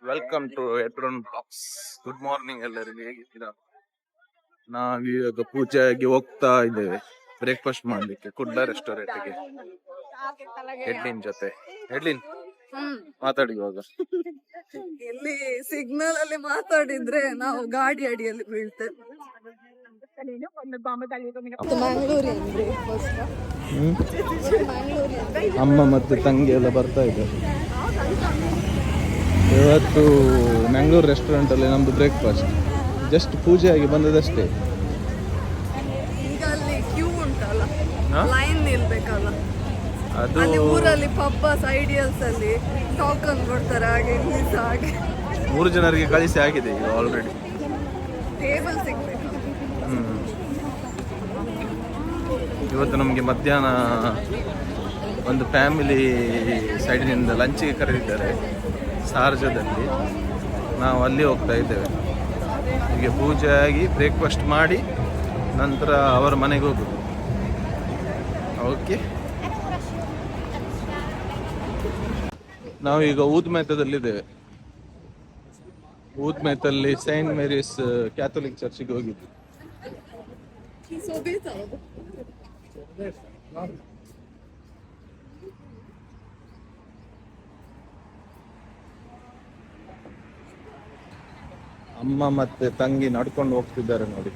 Welcome to Etron Box. Good morning ಎಲ್ಲರಿಗೆ, ಹೇಗಿದ್ದೀರಾ? ನಾವೀಗ ಪೂಜೆಗೆ ಹೋಗ್ತಾ ಇದ್ದೇವೆ ಬ್ರೇಕ್ಫಾಸ್ಟ್ ಮಾಡ್ಲಿಕ್ಕೆ ಕುಡ್ಲ ರೆಸ್ಟೋರೆಂಟ್ಗೆ. ಹೆಡ್ಲಿನ್ ಜೊತೆ. ಹೆಡ್ಲಿನ್ ಮಾತಾಡಿ ಇವಾಗ. ಇಲ್ಲಿ ಸಿಗ್ನಲ್ ಅಲ್ಲಿ ಮಾತಾಡಿದ್ರೆ ನಾವು ಗಾಡಿ ಅಡಿಯಲ್ಲಿ ಬೀಳ್ತೇವೆ. ಅಮ್ಮ ಮತ್ತೆ ತಂಗಿ ಎಲ್ಲ ಬರ್ತಾ ಇದ್ದಾರೆ. ಇವತ್ತು ಮ್ಯಾಂಗ್ಳೂರ್ ರೆಸ್ಟೋರೆಂಟ್ ಅಲ್ಲಿ ನಮ್ದು ಬ್ರೇಕ್ಫಾಸ್ಟ್. ಜಸ್ಟ್ ಪೂಜೆ ಆಗಿ ಬಂದದಷ್ಟೇ. ಈಗ ಅಲ್ಲಿ ಕ್ಯೂ ಉಂಟಲ್ಲ, ಲೈನ್ ನಿಲ್ಬೇಕಲ್ಲ. ಅದು ಅಲ್ಲಿ ಊರಲ್ಲಿ ಪಬ್ಬಸ್ ಐಡಿಯಲ್ಸ್ ಅಲ್ಲಿ ಟೋಕನ್ ಕೊಡ್ತಾರೆ, ಹಾಗೆ ಹಾಗೆ 3 ಜನರಿಗೆ ಕಳಿಸಿ ಆಗಿದೆ ಈಗ ಆಲ್ರೆಡಿ. ಟೇಬಲ್ ಸಿಗ್ಬೇಕು. ಇವತ್ತು ನಮಗೆ ಮಧ್ಯಾಹ್ನ ಒಂದು ಫ್ಯಾಮಿಲಿ ಸೈಡಿನಿಂದ ಲಂಚಿಗೆ ಕರೆದಿದ್ದಾರೆ ಸಾರ್ಜದಲ್ಲಿ. ನಾವು ಅಲ್ಲಿ ಹೋಗ್ತಾ ಇದ್ದೇವೆ. ಹೀಗೆ ಪೂಜೆ ಆಗಿ ಬ್ರೇಕ್ಫಾಸ್ಟ್ ಮಾಡಿ ನಂತರ ಅವರ ಮನೆಗೆ ಹೋಗುದು. ಓಕೆ, ನಾವೀಗ ಊದ್ಮೇತದಲ್ಲಿದ್ದೇವೆ. ಊದ್ಮೇತಲ್ಲಿ ಸೈಂಟ್ ಮೇರೀಸ್ ಕ್ಯಾಥೋಲಿಕ್ ಚರ್ಚಿಗೆ ಹೋಗಿದ್ವಿ. ಅಮ್ಮ ಮತ್ತೆ ತಂಗಿ ನಡ್ಕೊಂಡು ಹೋಗ್ತಿದ್ದಾರೆ ನೋಡಿ.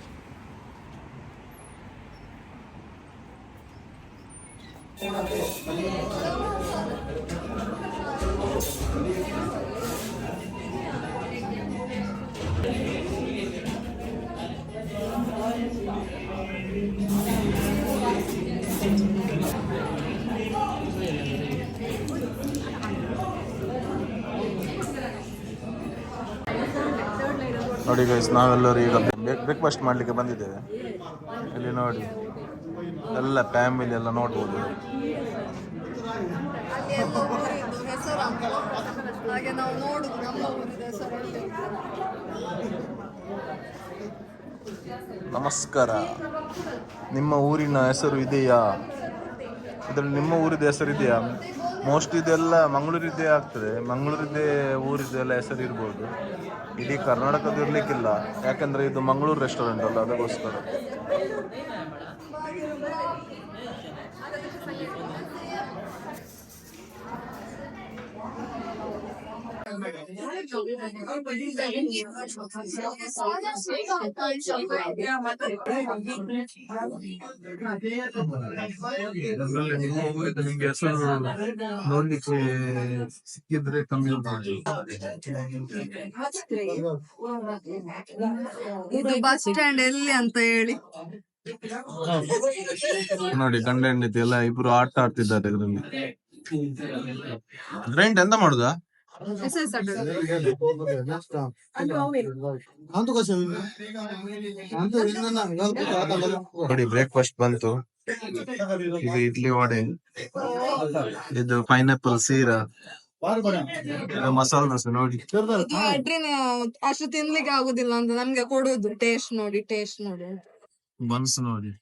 ನೋಡಿ ಗೈಸ್, ನಾವೆಲ್ಲರೂ ಈಗ ಬ್ರೇಕ್ಫಾಸ್ಟ್ ಮಾಡಲಿಕ್ಕೆ ಬಂದಿದ್ದೇವೆ. ಇಲ್ಲಿ ನೋಡಿ ಎಲ್ಲ ಫ್ಯಾಮಿಲಿ ಎಲ್ಲ ನೋಡ್ಬೋದು. ನಮಸ್ಕಾರ. ನಿಮ್ಮ ಊರಿನ ಹೆಸರು ಇದೆಯಾ? ಇದರಲ್ಲಿ ನಿಮ್ಮ ಊರಿದ ಹೆಸರು ಇದೆಯಾ? ಮೋಸ್ಟ್ ಇದೆಲ್ಲ ಮಂಗಳೂರಿದ್ದೇ ಆಗ್ತದೆ. ಮಂಗಳೂರಿದ್ದೇ ಊರಿದ್ದೆಲ್ಲ ಹೆಸರು ಇರ್ಬೋದು. ಇಡೀ ಕರ್ನಾಟಕದ ಇರ್ಲಿಕ್ಕಿಲ್ಲ, ಯಾಕಂದ್ರೆ ಇದು ಮಂಗಳೂರು ರೆಸ್ಟೋರೆಂಟ್ ಅಲ್ಲ, ಅದಕ್ಕೋಸ್ಕರ. ನಿಮ್ಗೆ ಹೆಸರು ನೋಡ್ಲಿಕ್ಕೆ ಸಿಕ್ಕಿದ್ರೆ ಕಮ್ಮಿ ಮಾಡಿ. ಇದು ಬಸ್ ಸ್ಟ್ಯಾಂಡ್ ಎಲ್ಲಿ ಅಂತ ಹೇಳಿ ನೋಡಿ. ಗಂಡ ಹೆಂಡತಿ ಎಲ್ಲ ಇಬ್ರು ಆಟ ಆಡ್ತಿದ್ದಾರೆ ಇದರಲ್ಲಿ. ಗ್ರೈಂಡ್ ಎಂತ ಮಾಡುದಾ? ನೋಡಿ, ಬ್ರೇಕ್ಫಾಸ್ಟ್ ಬಂತು. ಇದು ಇಡ್ಲಿ ವಡೆ, ಇದು ಪೈನಾಪಲ್ ಸೀರಾ, ಮಸಾಲ ದೋಸೆ. ನೋಡಿ, ಅಷ್ಟು ತಿನ್ಲಿಕ್ಕೆ ಆಗುದಿಲ್ಲ ಅಂತ ನಮ್ಗೆ ಕೊಡುದು. ಟೇಸ್ಟ್ ನೋಡಿ, ಟೇಸ್ಟ್ ನೋಡಿ. ಬನ್ಸ್ ನೋಡಿ,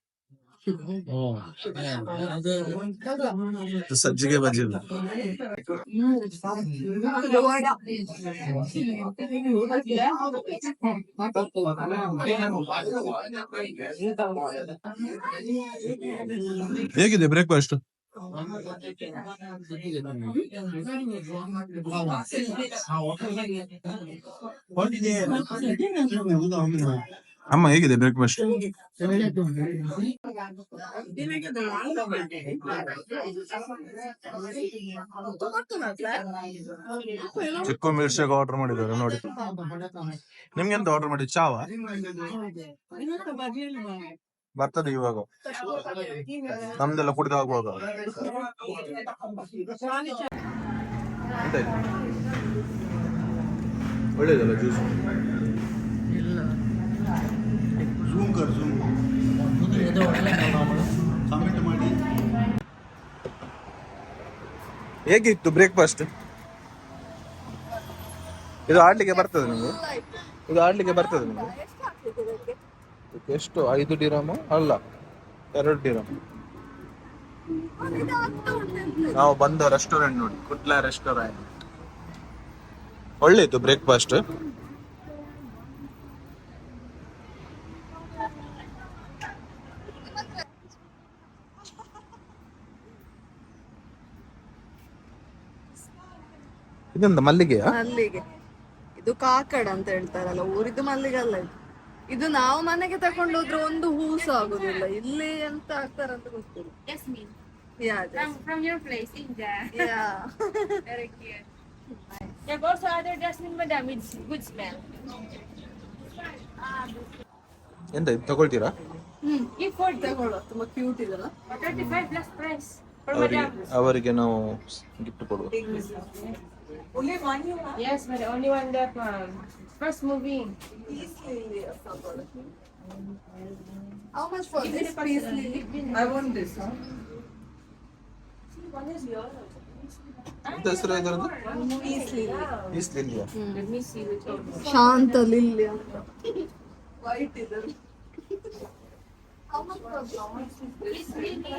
ಸಜ್ಜಿಗೆ ಬಜ್ಜಿ. ಹೇಗಿದೆ ಬ್ರೇಕ್ಫಾಸ್ಟ್? ಅಮ್ಮ, ಹೇಗಿದೆ ಬ್ರೇಕ್ಫಾಸ್ಟ್? ಚಿಕ್ಕು ಮಿರ್ಚಾಗ ಆರ್ಡರ್ ಮಾಡಿದ್ದಾರೆ ನೋಡಿ. ನಿಮ್ಗೆ ಎಂತ ಆರ್ಡರ್ ಮಾಡಿ? ಚಾವ ಬರ್ತದೆ ಇವಾಗ, ನಮ್ದೆಲ್ಲ ಕುಡಿದ ಆಗುವಾಗ. ಒಳ್ಳೇದಲ್ಲ ಜ್ಯೂಸ್? ಹೇಗಿತ್ತು ಬ್ರೇಕ್ಫಾಸ್ಟ್? ಇದು ಆಡ್ಲಿಕ್ಕೆ ಬರ್ತದೆ ನಿಮಗೆ? ಇದು ಆಡ್ಲಿಕ್ಕೆ ಬರ್ತದೆ ನಿಮಗೆ? ಎಷ್ಟು? 5 dirham ಅಲ್ಲ, 2 dirham. ನಾವು ಬಂದ ರೆಸ್ಟೋರೆಂಟ್ ನೋಡಿ, ಕುಡ್ಲ ರೆಸ್ಟೋರೆಂಟ್. ಒಳ್ಳೆಯಿತ್ತು ಬ್ರೇಕ್ಫಾಸ್ಟ್. ಇದೆಂತ ಮಲ್ಲಿಗೆಯಾ? ಮಲ್ಲಿಗೆ ಇದು ಕಾಕಡ ಅಂತ ಹೇಳ್ತಾರಲ್ಲ, ಊರಿದ್ದು ಮಲ್ಲಿಗೆ ಅಲ್ಲ ಇದು. ಇದು ನಾವು ಮನೆಗೆ ತಕೊಂಡು ಹೋದ್ರೆ ಒಂದು ಹೂಸ ಆಗುದಿಲ್ಲ. ಇಲ್ಲಿ ಎಂತ ಆಗ್ತಾರಂತ ಗೊತ್ತಿಲ್ಲ. Jasmine. Yeah, From your place, India. yeah. Very cute. There are also other jasmine, madam. It's good smell. ಎಂತ ಇದು ತಗೊಳ್ತೀರಾ? Give for ತಗೊಳ್ಳುವ, ತುಂಬಾ ಕ್ಯೂಟ್ ಇದೆಲ್ಲ. 35 plus price for ಅವರಿಗೆ madam. ಅವರಿಗೆ ನಾವು ಗಿಫ್ಟ್ ಕೊಡುವ. Yes, but the only one that first moving. How much for this piece, Lily? I want this. One is yours. ಎಂತ ಹೆಸರು ಇದರದ್ದು? Piece Lily. ಪೀಸ್ ಲಿಲ್ಲಿಯಾ? Let me see which one. ಶಾಂತ lily ಅಂತ. White ಇದೆ. How much for this? It's really.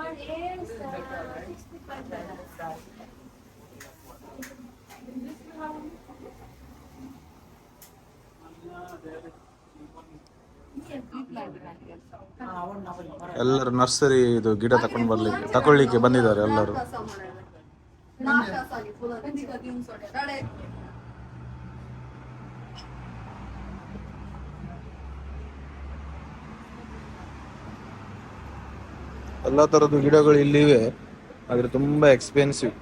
One is $65. ಎಲ್ಲರೂ nursery ಇದು ಗಿಡ ತಕೊಳ್ಳಿಕ್ಕೆ ಬಂದಿದ್ದಾರೆ ಎಲ್ಲರೂ. ಎಲ್ಲ ತರದ್ದು ಗಿಡಗಳು ಇಲ್ಲಿವೆ, ಆದ್ರೆ ತುಂಬಾ ಎಕ್ಸ್ಪೆನ್ಸಿವ್.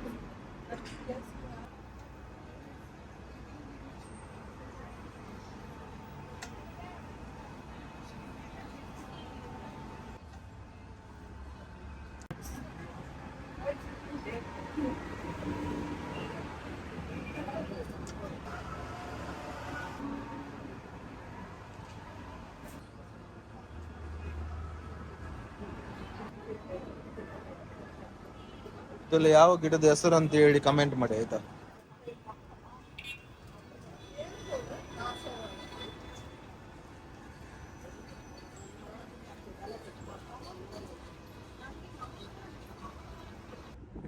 ಇದರಲ್ಲಿ ಯಾವ ಗಿಡದ ಹೆಸರು ಅಂತ ಹೇಳಿ ಕಮೆಂಟ್ ಮಾಡಿ ಆಯ್ತಾ?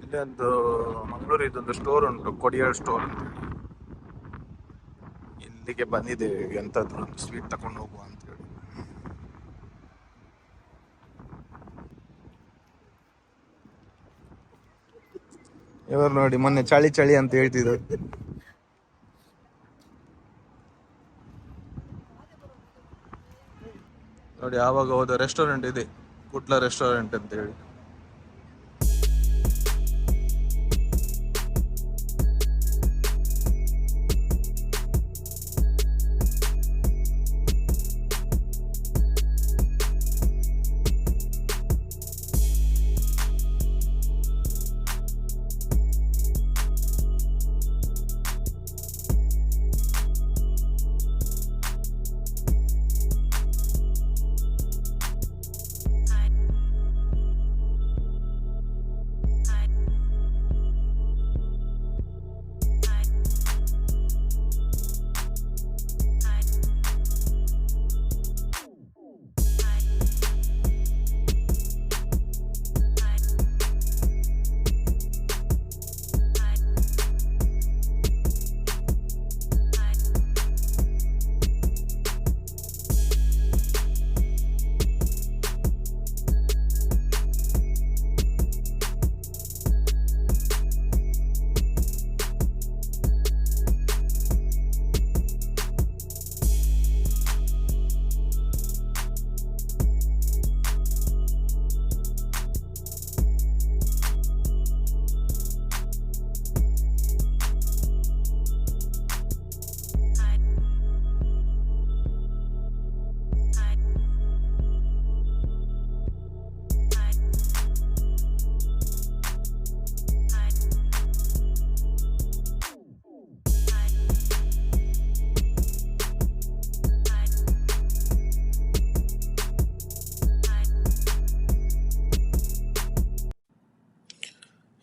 ಇಲ್ಲಿ ಒಂದು ಮಂಗಳೂರು ಇದೊಂದು ಸ್ಟೋರ್ ಉಂಟು, ಕೊಡಿಯಾಳ್ ಸ್ಟೋರ್ ಅಂತ. ಇಲ್ಲಿಗೆ ಬಂದಿದ್ದೇವೆ ಎಂತಾದ್ರು ಒಂದು ಸ್ವೀಟ್ ತಕೊಂಡು ಹೋಗುವ ಅಂತ ಹೇಳಿ. ಇವರು ನೋಡಿ ಮೊನ್ನೆ ಚಳಿ ಚಳಿ ಅಂತ ಹೇಳ್ತಿದ್ರು. ನೋಡಿ ಆವಾಗ ಹೋದ ರೆಸ್ಟೋರೆಂಟ್ ಇದೆ, ಕುಟ್ಲ ರೆಸ್ಟೋರೆಂಟ್ ಅಂತ ಹೇಳಿ.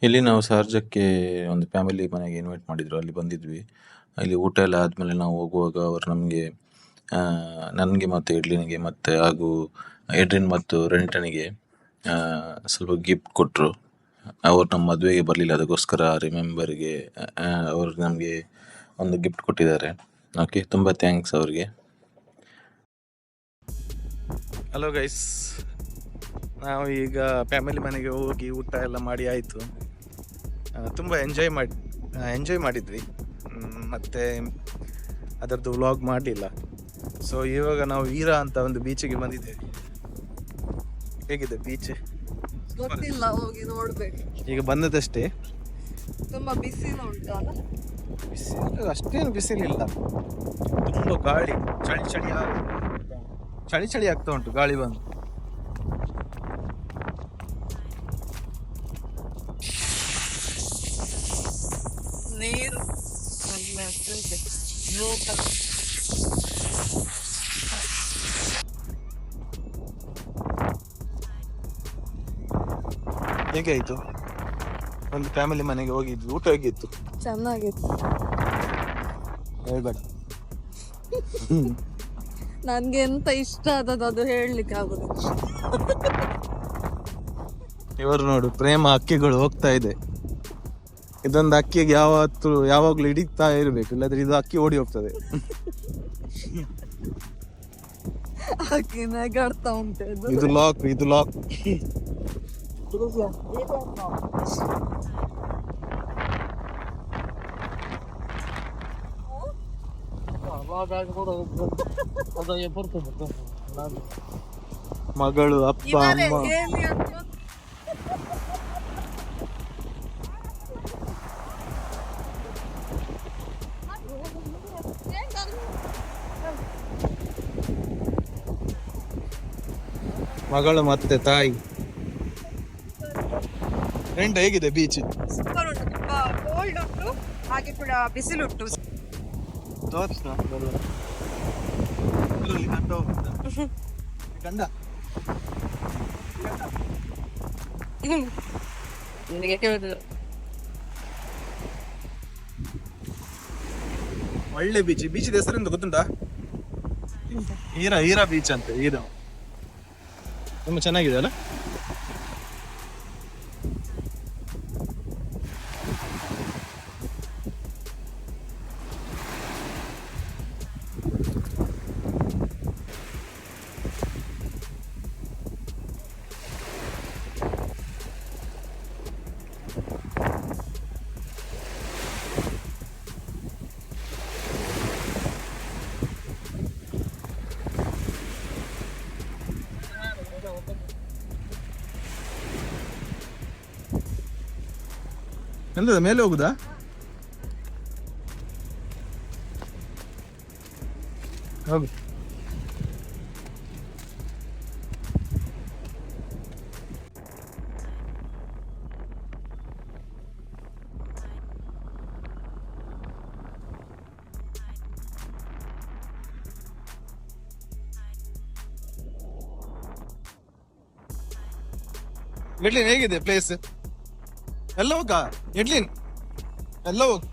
ಇಲ್ಲಿ ನಾವು ಶಾರ್ಜಕ್ಕೆ ಒಂದು ಫ್ಯಾಮಿಲಿ ಮನೆಗೆ ಇನ್ವೈಟ್ ಮಾಡಿದ್ರು, ಅಲ್ಲಿ ಬಂದಿದ್ವಿ. ಅಲ್ಲಿ ಊಟ ಎಲ್ಲ ಆದಮೇಲೆ ನಾವು ಹೋಗುವಾಗ ಅವರು ನಮಗೆ ನನಗೆ ಮತ್ತು ಇಡ್ಲಿನಿಗೆ ಮತ್ತು ಹಾಗೂ ಎಡ್ರಿನ್ ಮತ್ತು ರೆನಿಟನಿಗೆ ಸ್ವಲ್ಪ ಗಿಫ್ಟ್ ಕೊಟ್ಟರು. ಅವ್ರು ನಮ್ಮ ಮದುವೆಗೆ ಬರಲಿಲ್ಲ, ಅದಕ್ಕೋಸ್ಕರ ರಿಮೆಂಬರ್ಗೆ ಅವರು ನಮಗೆ ಒಂದು ಗಿಫ್ಟ್ ಕೊಟ್ಟಿದ್ದಾರೆ. ಓಕೆ, ತುಂಬ ಥ್ಯಾಂಕ್ಸ್ ಅವ್ರಿಗೆ. ಹಲೋ ಗೈಸ್, ನಾವು ಈಗ ಫ್ಯಾಮಿಲಿ ಮನೆಗೆ ಹೋಗಿ ಊಟ ಎಲ್ಲ ಮಾಡಿ ಆಯಿತು. ತುಂಬ ಎಂಜಾಯ್ ಮಾಡಿದ್ವಿ. ಮತ್ತು ಅದರದ್ದು ವ್ಲಾಗ್ ಮಾಡಲಿಲ್ಲ. ಸೊ ಇವಾಗ ನಾವು ವೀರಾ ಅಂತ ಒಂದು ಬೀಚಿಗೆ ಬಂದಿದ್ದೇವೆ. ಹೇಗಿದೆ ಬೀಚ್? ಗೊತ್ತಿಲ್ಲ, ಹೋಗಿ ನೋಡ್ಬೇಕು. ಈಗ ಬಂದದಷ್ಟೇ. ತುಂಬಾ ಬಿಸಿಲು ಉಂಟಲ್ಲ? ಬಿಸಿಲು ಅಷ್ಟೇನು ಬಿಸಿಲಿಲ್ಲ, ತುಂಬ ಗಾಳಿ, ಚಳಿ ಆಗ್ತಾ ಉಂಟು ಗಾಳಿ ಬಂದು. ನೀರು ಹೇಗೆ ಆಯ್ತು? ಒಂದು ಫ್ಯಾಮಿಲಿ ಮನೆಗೆ ಹೋಗಿದ್ವಿ, ಊಟ ಹೇಗಿತ್ತು? ಚೆನ್ನಾಗಿತ್ತು. ಹೇಳ್ಬೇಡ. ನನ್ಗೆ ಎಂತ ಇಷ್ಟ ಆದದ್ದು ಅದು ಹೇಳಲಿಕ್ಕೆ ಆಗುದಿಲ್ಲ. ಇವರು ನೋಡು, ಪ್ರೇಮ ಹಕ್ಕಿಗಳು ಹೋಗ್ತಾ ಇದೆ. ಇದೊಂದು ಅಕ್ಕಿಗೆ ಯಾವಾಗ್ಲೂ ಹಿಡಿತಾ ಇರ್ಬೇಕು, ಇಲ್ಲಾದ್ರೆ ಇದು ಅಕ್ಕಿ ಓಡಿ ಹೋಗ್ತದೆ. ಅಕ್ಕಿ ನಗಾಡ್ತಾ ಉಂಟು. ಇದು ಲಾಕ್. ಮಗಳು, ಅಪ್ಪ, ಅಮ್ಮ. ಮಗಳು ಮತ್ತೆ ತಾಯಿ. ಹೇಗಿದೆ ಬೀಚ್? ಸೂಪರ್ ಉಂಟು, ತುಂಬಾ ಕೋಲ್ಡ್ ಉಂಟು, ಹಾಗೆ ಕೂಡ ಬಿಸಿಲುಂಟು. ನಿನಗೆ ಕೇಳುದು ಒಳ್ಳೆ ಬೀಚ್ ಹೆಸರಿಂದ ಗೊತ್ತುಂಟಾ? ಹೀರಾ ಬೀಚ್ ಅಂತ. ಹೀರಾ ತುಂಬಾ ಚೆನ್ನಾಗಿದೆ ಅಲ್ಲ? ಎಂತದ ಮೇಲೆ ಹೋಗುದಾ? ಹೋಗು. ಎಡ್ಲಿನ್ ಹೇಗಿದೆ ಪ್ಲೇಸ್? ಎಲ್ಲ ಹೋಗ ಎಡ್ಲಿನ್, ಎಲ್ಲ ಹೋಗ್.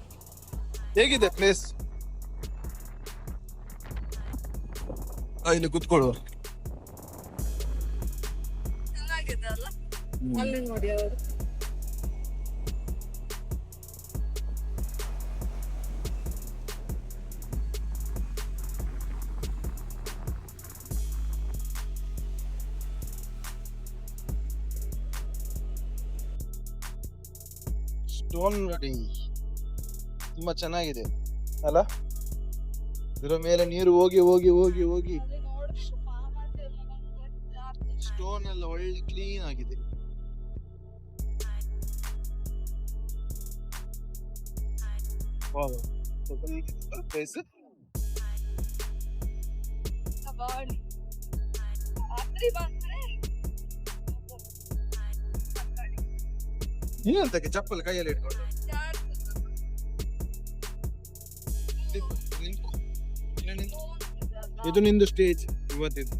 ಹೇಗಿದೆ ಪ್ಲೇಸ್? ಇಲ್ಲಿ ಕುತ್ಕೊಳ್ಳುವ. ಚೆನ್ನಾಗಿದೆ ಅಲ್ಲ? ಅಲ್ಲಿ ನೋಡಿ ಅವರು ಸ್ಟೋನ್ ನೋಡಿ, ತುಂಬಾ ಚೆನ್ನಾಗಿದೆ ಅಲ್ಲ? ಇದರ ಮೇಲೆ ನೀರು ಹೋಗಿ ಹೋಗಿ ಹೋಗಿ ಹೋಗಿ ಸ್ಟೋನ್ ಎಲ್ಲ ಒಳ್ಳೆ ಕ್ಲೀನ್ ಆಗಿದೆ. ಪ್ಲೇಸ್ ಏನಂತಕ್ಕೆ ಚಪ್ಪಲ್ ಕೈಯಲ್ಲಿ ಇಟ್ಕೊಂಡು ಇದು ನಿಂದು ಸ್ಟೇಜ್ ಇವತ್ತಿದ್ದು.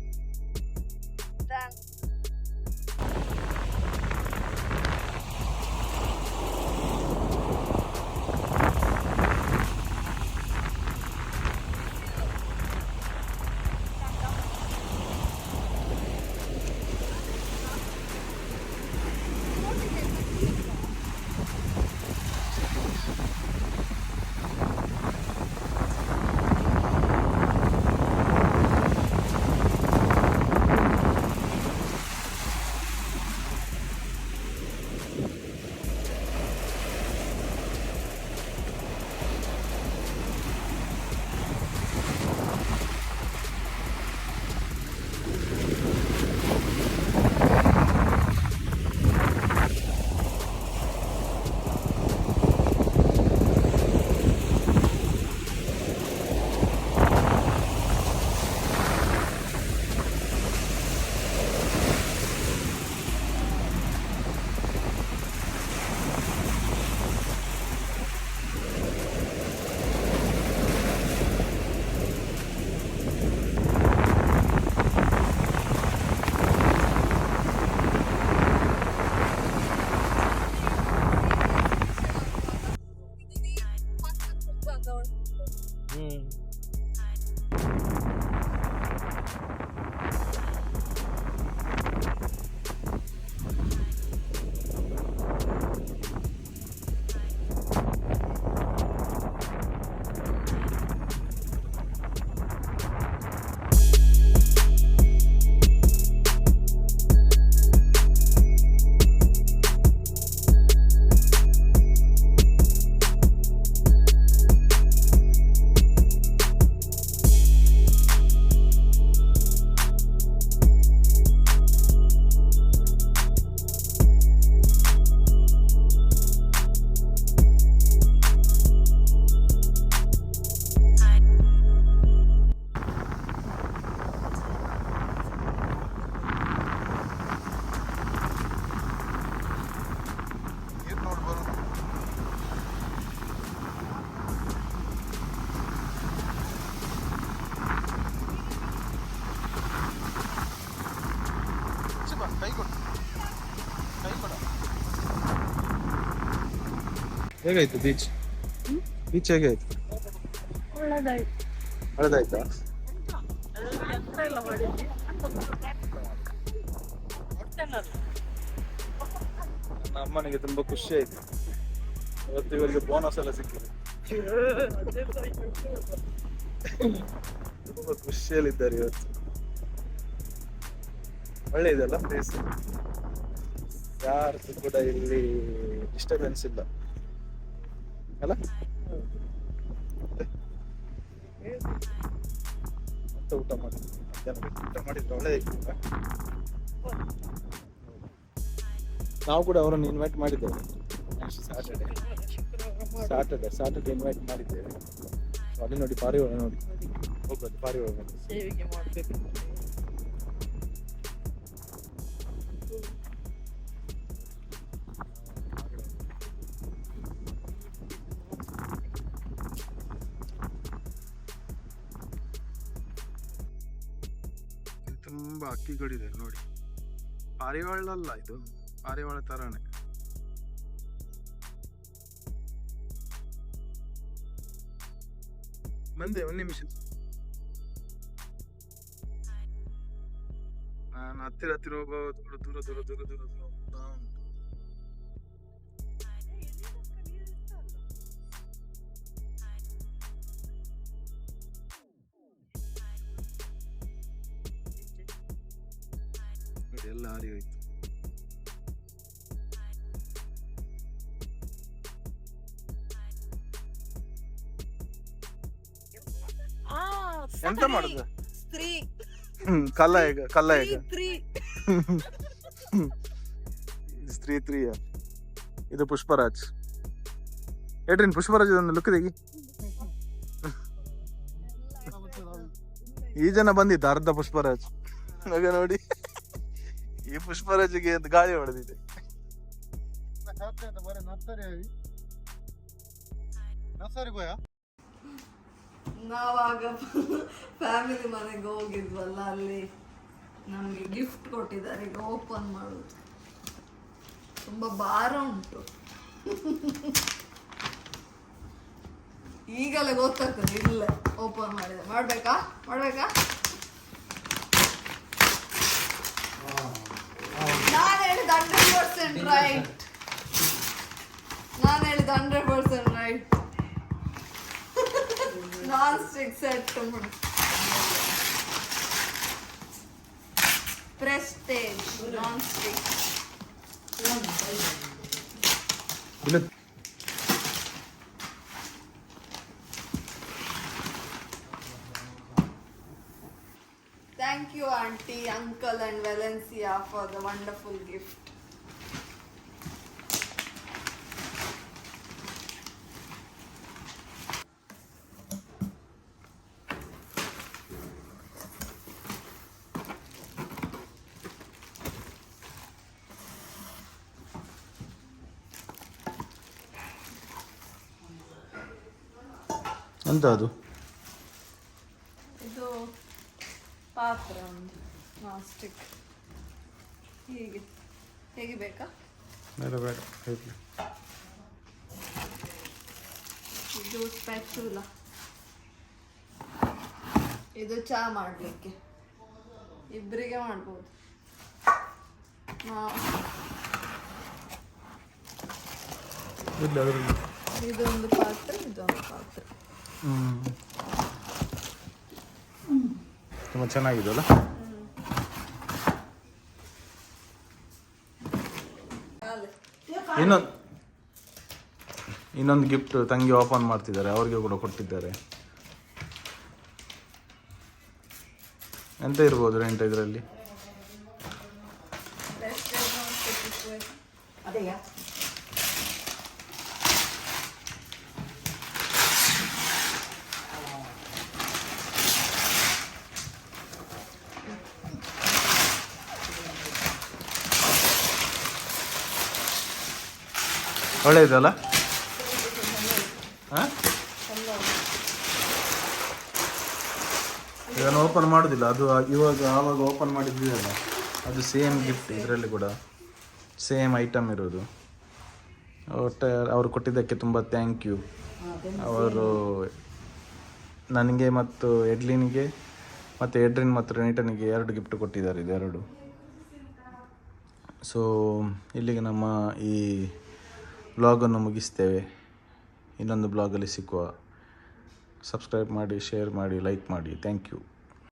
ಹೇಗಾಯ್ತು ಬೀಚ್? ಬೀಚ್ ಹೇಗಾಯ್ತು? ಹಳದಾಯ್ತಾ? ನನ್ನ ಅಮ್ಮನಿಗೆ ತುಂಬಾ ಖುಷಿ ಆಯ್ತು, ಇವತ್ತು ಇವರಿಗೆ ಬೋನಸ್ ಎಲ್ಲ ಸಿಕ್ಕಿದೆ. ತುಂಬಾ ಖುಷಿಯಲ್ಲಿದ್ದಾರೆ ಇವತ್ತು. ಒಳ್ಳೆ ಇದೆಲ್ಲ ಪ್ಲೇಸ್, ಯಾರು ಕೂಡ ಇಲ್ಲಿ ಡಿಸ್ಟರ್ಬೆನ್ಸ್ ಇಲ್ಲ ಅಲ್ಲ. ಮತ್ತೆ ಊಟ ಮಾಡಿದ್ವಿ, ಮಧ್ಯಾಹ್ನ ಊಟ ಮಾಡಿದ್ರೆ ಒಳ್ಳೆದಿತ್ತು. ನಾವು ಕೂಡ ಅವರನ್ನು ಇನ್ವೈಟ್ ಮಾಡಿದ್ದೇವೆ ಸಾಟರ್ಡೆ ಇನ್ವೈಟ್ ಮಾಡಿದ್ದೇವೆ. ಅಲ್ಲಿ ನೋಡಿ ಪಾರಿವಾಳ ನೋಡಿ ಹೋಗೋದು, ಪಾರಿವಾಳ ಸೇವಿಗೆ ಮಾಡ್ಬೇಕು. ತುಂಬಾ ಹಕ್ಕಿಗಳಿದೆ ನೋಡಿ. ಪಾರಿವಾಳ ಅಲ್ಲ ಇದು, ಪಾರಿವಾಳ ತರಾನೆ. ಬಂದೆ ಒಂದು ನಿಮಿಷ, ನಾನು ಹತ್ತಿರ ಹೋಗುವ ದೂರ ಹೋಗ್ತಾ ಉಂಟು. ನೋಡಿ ಎಲ್ಲ ಹಾರಿ ಹೋಯ್ತು. ಎಂತ ಮಾಡುದು? ಸ್ತ್ರೀ ಕಲ್ಲ ಈಗ ಸ್ತ್ರೀ ಇದು ಪುಷ್ಪರಾಜ್. ಏಟ್ರಿನ್ ಪುಷ್ಪರಾಜ್ ಒಂದು ಲುಕ್ ತೆಗಿ. ಈ ಜನ ಬಂದಿದ್ದ ಅರ್ಧ ಪುಷ್ಪರಾಜ್ ಆಗ ನೋಡಿ. ಈ ಪುಷ್ಪರಾಜ್ಗೆ ಒಂದು ಗಾಳಿ ಹೊಡೆದಿದೆ. ನಾವಾಗ ಫ್ಯಾಮಿಲಿ ಮನೆಗೆ ಹೋಗಿದ್ವಲ್ಲ, ಅಲ್ಲಿ ನಮಗೆ ಗಿಫ್ಟ್ ಕೊಟ್ಟಿದ್ದಾರೆ. ಈಗ ಓಪನ್ ಮಾಡುದು ತುಂಬಾ ಭಾರ ಉಂಟು. ಈಗಲೇ ಗೊತ್ತಾಗ್ತದೆ, ಇಲ್ಲ ಓಪನ್ ಮಾಡಿದೆ. ಮಾಡ್ಬೇಕಾ ನಾನು ಹೇಳಿದ 100% right. 100% right. Non stick set prestige non stick. Thank you, Auntie, Uncle, and Valencia for the wonderful gift. ಎಂತ ಅದು? ಇದು ಪಾತ್ರೆ, ಒಂದು ನಾನ್ ಸ್ಟಿಕ್. ಹೇಗೆ ಬೇಕಾ? ಬೇಡ ಇದು ಸ್ಪ್ಯಾಚುಲ, ಇದು ಚಾ ಮಾಡ್ಲಿಕ್ಕೆ ಇಬ್ಬರಿಗೆ ಮಾಡ್ಬೋದು. ಇದೊಂದು ಪಾತ್ರೆ, ಇದೊಂದು ಪಾತ್ರೆ. ತುಂಬ ಚೆನ್ನಾಗಿದೆಯಲ್ಲ. ಇನ್ನೊಂದು ಗಿಫ್ಟ್ ತಂಗಿ ಓಪನ್ ಮಾಡ್ತಿದ್ದಾರೆ, ಅವ್ರಿಗೆ ಕೂಡ ಕೊಟ್ಟಿದ್ದಾರೆ. ಎಂತ ಇರ್ಬೋದು ರೆಂಟ್ ಇದರಲ್ಲಿ? ಒಳ್ಳೆ ಇದಲ್ಲ. ಇದನ್ನು ಓಪನ್ ಮಾಡೋದಿಲ್ಲ, ಅದು ಆವಾಗ ಓಪನ್ ಮಾಡಿದ್ದಿಲ್ಲ, ಅದು ಸೇಮ್ ಗಿಫ್ಟ್. ಇದರಲ್ಲಿ ಕೂಡ ಸೇಮ್ ಐಟಮ್ ಇರೋದು. ಒಟ್ಟು ಅವರು ಕೊಟ್ಟಿದ್ದಕ್ಕೆ ತುಂಬ ಥ್ಯಾಂಕ್ ಯು. ಅವರು ನನಗೆ ಮತ್ತು ಎಡ್ಲಿನಿಗೆ ಮತ್ತು ಎಡ್ರಿನ್ ಮತ್ತು ರೆನಿಟನಿಗೆ 2 ಗಿಫ್ಟ್ ಕೊಟ್ಟಿದ್ದಾರೆ, ಇದೆರಡು. ಸೊ ಇಲ್ಲಿಗೆ ನಮ್ಮ ಈ ಬ್ಲಾಗನ್ನು ಮುಗಿಸ್ತೇವೆ. ಇನ್ನೊಂದು ಬ್ಲಾಗಲ್ಲಿ ಸಿಕ್ಕುವ. ಸಬ್ಸ್ಕ್ರೈಬ್ ಮಾಡಿ, ಶೇರ್ ಮಾಡಿ, ಲೈಕ್ ಮಾಡಿ. Thank you.